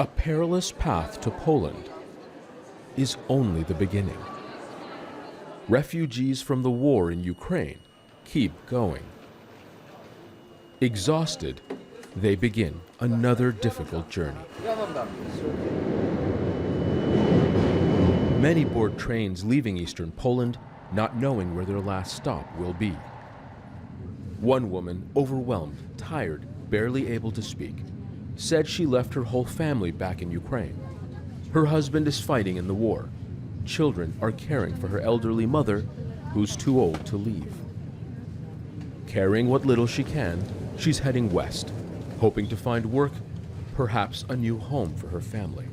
A perilous path to Poland is only the beginning. Refugees from the war in Ukraine keep going. Exhausted, they begin another difficult journey. Many board trains leaving eastern Poland, not knowing where their last stop will be. One woman, overwhelmed, tired, barely able to speak, said she left her whole family back in Ukraine. Her husband is fighting in the war. Children are caring for her elderly mother, who's too old to leave. Carrying what little she can, she's heading west, hoping to find work, perhaps a new home for her family.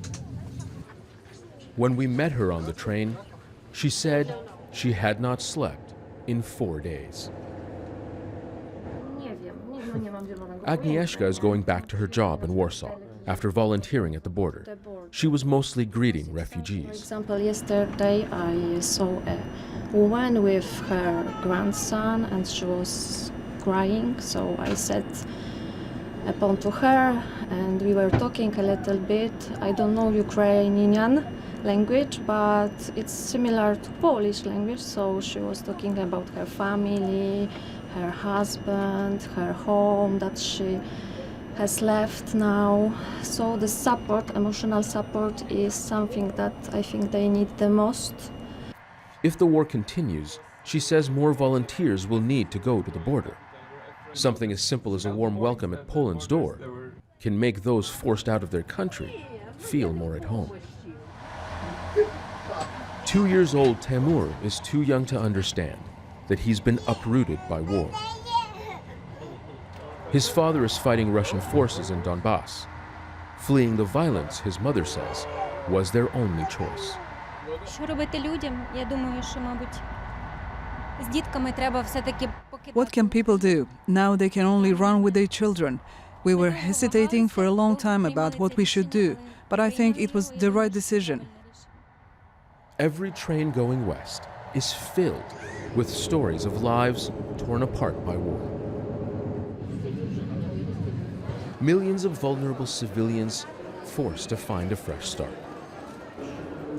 When we met her on the train, she said she had not slept in 4 days. Agnieszka is going back to her job in Warsaw after volunteering at the border. She was mostly greeting refugees. For example, yesterday I saw a woman with her grandson and she was crying, so I sat upon to her and we were talking a little bit. I don't know Ukrainian language, but it's similar to Polish language, so she was talking about her family, her husband, her home that she has left now. So the support, emotional support, is something that I think they need the most. If the war continues, she says more volunteers will need to go to the border. Something as simple as a warm welcome at Poland's door can make those forced out of their country feel more at home. 2-year-old Temur is too young to understand that he's been uprooted by war. His father is fighting Russian forces in Donbass. Fleeing the violence, his mother says, was their only choice. What can people do? Now they can only run with their children. We were hesitating for a long time about what we should do, but I think it was the right decision. Every train going west is filled with stories of lives torn apart by war. Millions of vulnerable civilians forced to find a fresh start.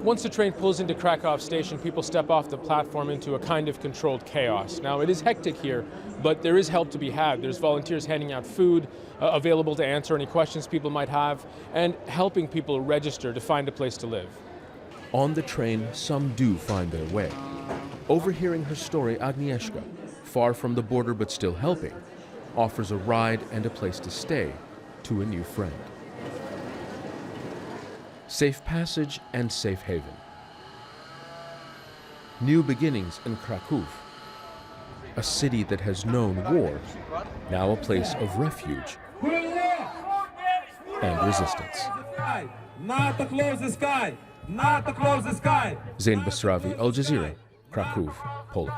Once the train pulls into Krakow station, people step off the platform into a kind of controlled chaos. Now, it is hectic here, but there is help to be had. There's volunteers handing out food, available to answer any questions people might have, and helping people register to find a place to live. On the train, some do find their way. Overhearing her story, Agnieszka, far from the border but still helping, offers a ride and a place to stay to a new friend. Safe passage and safe haven. New beginnings in Krakow, a city that has known war, now a place of refuge and resistance. Not to close the sky! Not to close the sky! Zein, Basravi, Jazeera, Krakow, Poland.